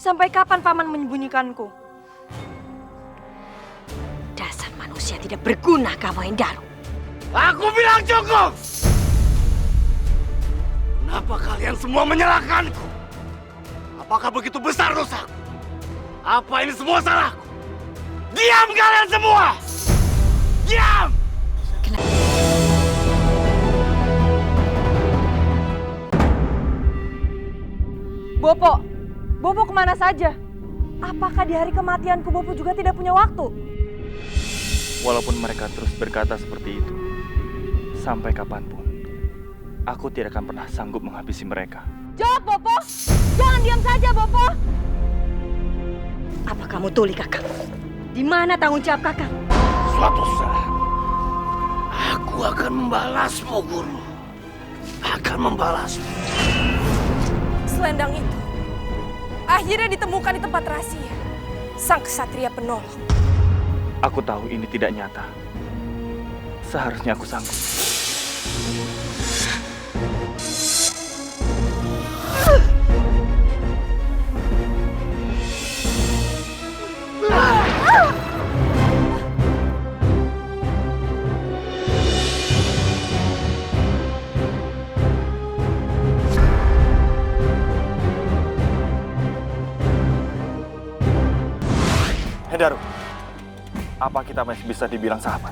Sampai kapan paman menyembunyikanku? Dasar manusia tidak berguna kamu, Endaro. Aku bilang cukup! Kenapa kalian semua menyalahkanku? Apakah begitu besar dosaku? Apa ini semua salahku? Diam kalian semua! Diam! Kenapa? Bopo kemana saja? Apakah di hari kematianku Bopo juga tidak punya waktu? Walaupun mereka terus berkata seperti itu, sampai kapanpun, aku tidak akan pernah sanggup menghabisi mereka. Jawab, Bopo! Jangan diam saja, Bopo! Apa kamu tuli, Kakang? Di mana tanggung jawab Kakang? Suatu saat, aku akan membalasmu, Guru. Akan membalasmu. Selendang itu akhirnya ditemukan di tempat rahasia sang kesatria penolong. Aku tahu ini tidak nyata. Seharusnya aku sanggup. Endaro, apa kita masih bisa dibilang sahabat?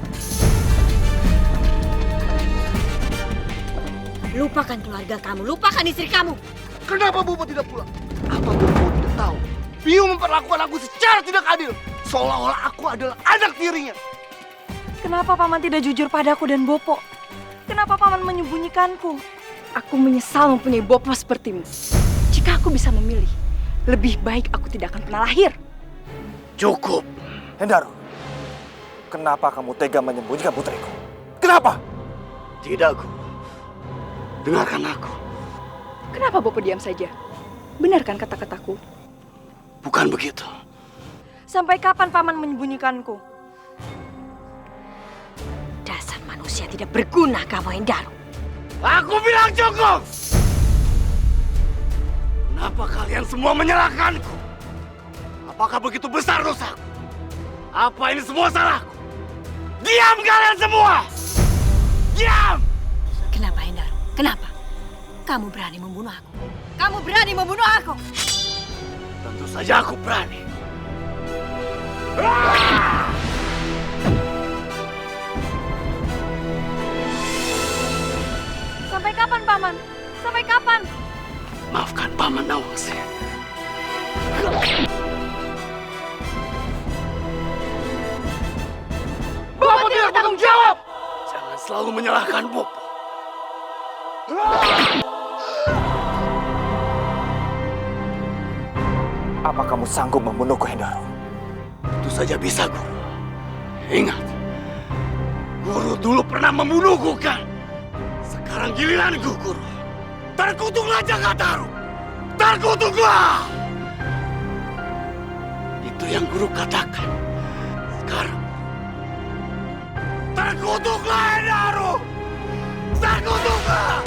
Lupakan keluarga kamu, lupakan istri kamu. Kenapa Bopo tidak pulang? Apa Bopo tidak tahu? Piu memperlakukan aku secara tidak adil. Seolah-olah aku adalah anak tirinya. Kenapa paman tidak jujur padaku dan Bopo? Kenapa paman menyembunyikanku? Aku menyesal mempunyai Bopo sepertimu. Jika aku bisa memilih, lebih baik aku tidak akan pernah lahir. Cukup. Endaro, kenapa kamu tega menyembunyikan putriku? Kenapa? Tidak, Guru. Dengarkan aku. Kenapa Bopo diam saja? Benar kan kata-kataku? Bukan begitu. Sampai kapan paman menyembunyikanku? Dasar manusia tidak berguna kamu, Endaro. Aku bilang cukup! Kenapa kalian semua menyalahkanku? Apakah begitu besar dosaku? Apa ini semua salahku? Diam kalian semua! Diam! Kenapa, Endaro? Kenapa? Kamu berani membunuh aku? Kamu berani membunuh aku? Tentu saja aku berani. Sampai kapan, Paman? Sampai kapan? Maafkan Paman Nawangsi. Bopo tidak bertanggung jawab! Jangan selalu menyalahkan Bopo. Apa kamu sanggup membunuhku, Endaro? Tentu saja bisa, Guru. Ingat, Guru dulu pernah membunuhku, kan? Sekarang giliranku, Guru. Terkutuklah Jakartaru! Terkutuklah! Itu yang Guru katakan. Sekarang, terkutuklah, Endaro! Terkutuklah!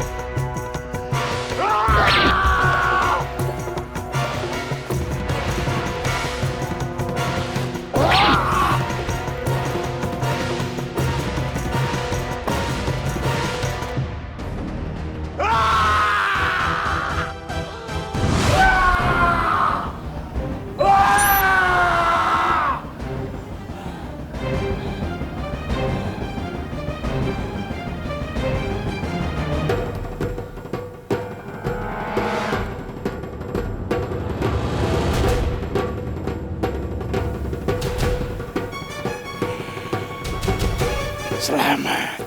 Selamat,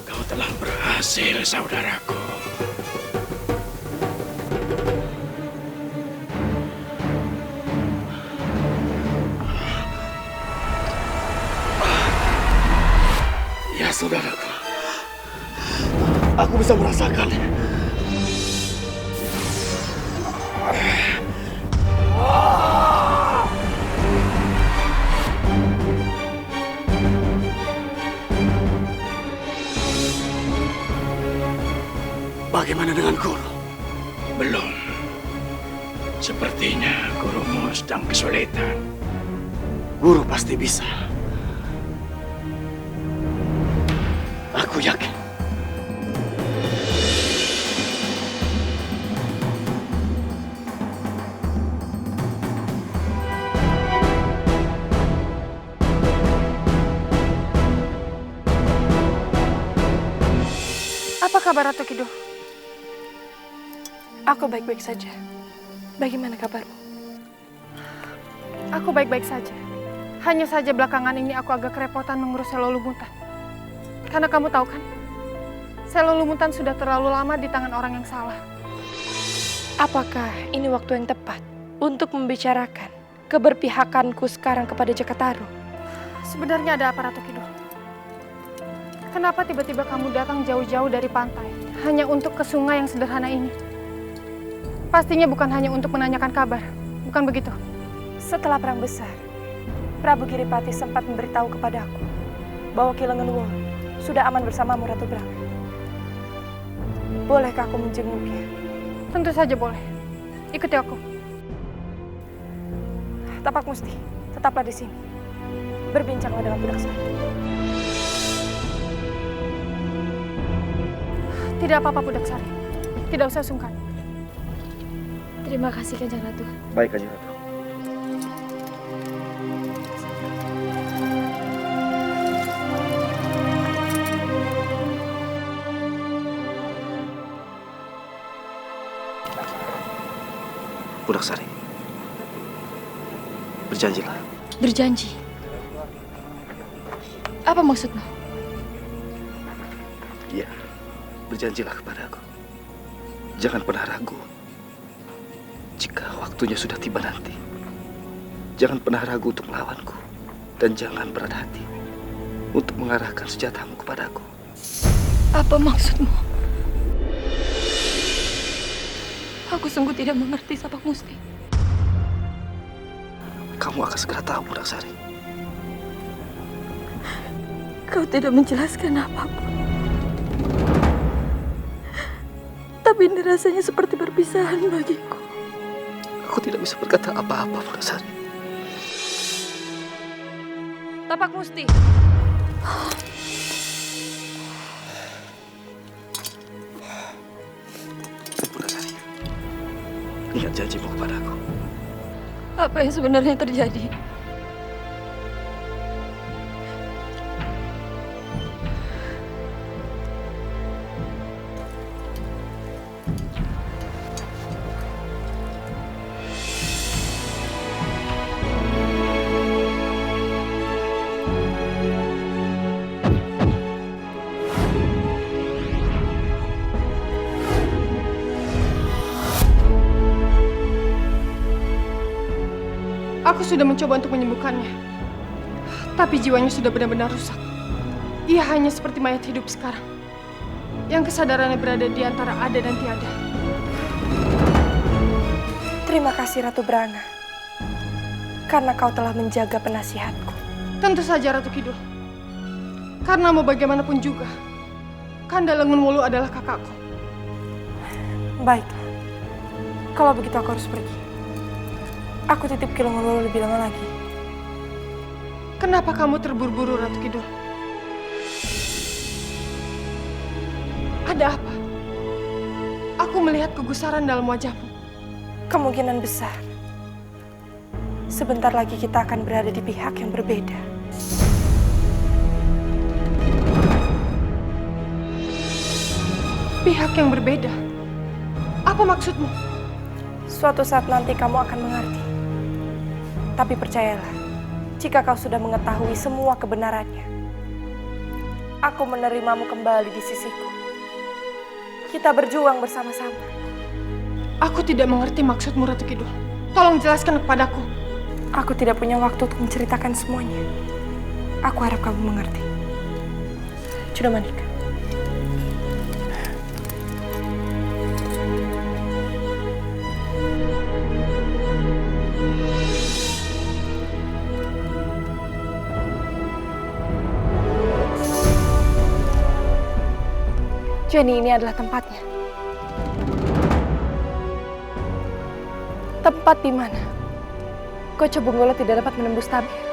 kau telah berhasil, saudaraku. Ya, saudaraku, aku bisa merasakan. Bagaimana dengan Guru? Belum. Sepertinya gurumu sedang kesulitan. Guru pasti bisa. Aku yakin. Apa kabar Ratu Kidul? Aku baik-baik saja. Bagaimana kabarmu? Aku baik-baik saja. Hanya saja belakangan ini aku agak kerepotan mengurus Selo Lumutan. Karena kamu tahu kan, Selo Lumutan sudah terlalu lama di tangan orang yang salah. Apakah ini waktu yang tepat untuk membicarakan keberpihakanku sekarang kepada Jakataru? Sebenarnya ada apa, Ratu Kidul? Kenapa tiba-tiba kamu datang jauh-jauh dari pantai hanya untuk ke sungai yang sederhana ini? Pastinya bukan hanya untuk menanyakan kabar, bukan begitu? Setelah perang besar, Prabu Giripati sempat memberitahu kepadaku bahwa Ki Lengenwolu sudah aman bersamamu, Ratu Branga. Bolehkah aku menjenguknya? Tentu saja boleh. Ikuti aku. Tapak Musti, tetaplah di sini. Berbincanglah dengan Budak Sari. Tidak apa-apa, Budak Sari. Tidak usah sungkan. Terima kasih, Kanjeng Ratu. Baik, Kanjeng Ratu. Budak Sari, berjanjilah. Berjanji? Apa maksudmu? Iya, berjanjilah kepadaku. Jangan pernah ragu. Jika waktunya sudah tiba nanti, jangan pernah ragu untuk melawanku. Dan jangan berat hati untuk mengarahkan senjatamu kepadaku. Apa maksudmu? Aku sungguh tidak mengerti, Tapak Musti. Kamu akan segera tahu, Budak Sari. Kau tidak menjelaskan apapun. Tapi ini rasanya seperti perpisahan bagiku. Aku tidak bisa berkata apa-apa, Budak Sari. Tapak Musti. Budak Sari, ingat janjimu kepadaku. Apa yang sebenarnya terjadi? Aku sudah mencoba untuk menyembuhkannya. Tapi jiwanya sudah benar-benar rusak. Ia hanya seperti mayat hidup sekarang. Yang kesadarannya berada di antara ada dan tiada. Terima kasih Ratu Branga. Karena kau telah menjaga penasihatku. Tentu saja Ratu Kidul. Karena mau bagaimanapun juga, Kanda Lengenwolu adalah kakakku. Baiklah. Kalau begitu aku harus pergi. Aku titip Ki Lengenwolu lebih lama lagi. Kenapa kamu terburu-buru, Ratu Kidul? Ada apa? Aku melihat kegusaran dalam wajahmu. Kemungkinan besar. Sebentar lagi kita akan berada di pihak yang berbeda. Pihak yang berbeda? Apa maksudmu? Suatu saat nanti kamu akan mengerti. Tapi percayalah, jika kau sudah mengetahui semua kebenarannya, aku menerimamu kembali di sisiku. Kita berjuang bersama-sama. Aku tidak mengerti maksudmu, Ratu Kidul. Tolong jelaskan kepadaku. Aku tidak punya waktu untuk menceritakan semuanya. Aku harap kamu mengerti. Chudamanika. Jadi ini adalah tempatnya. Tempat di mana Koco Bonggolo tidak dapat menembus tabir.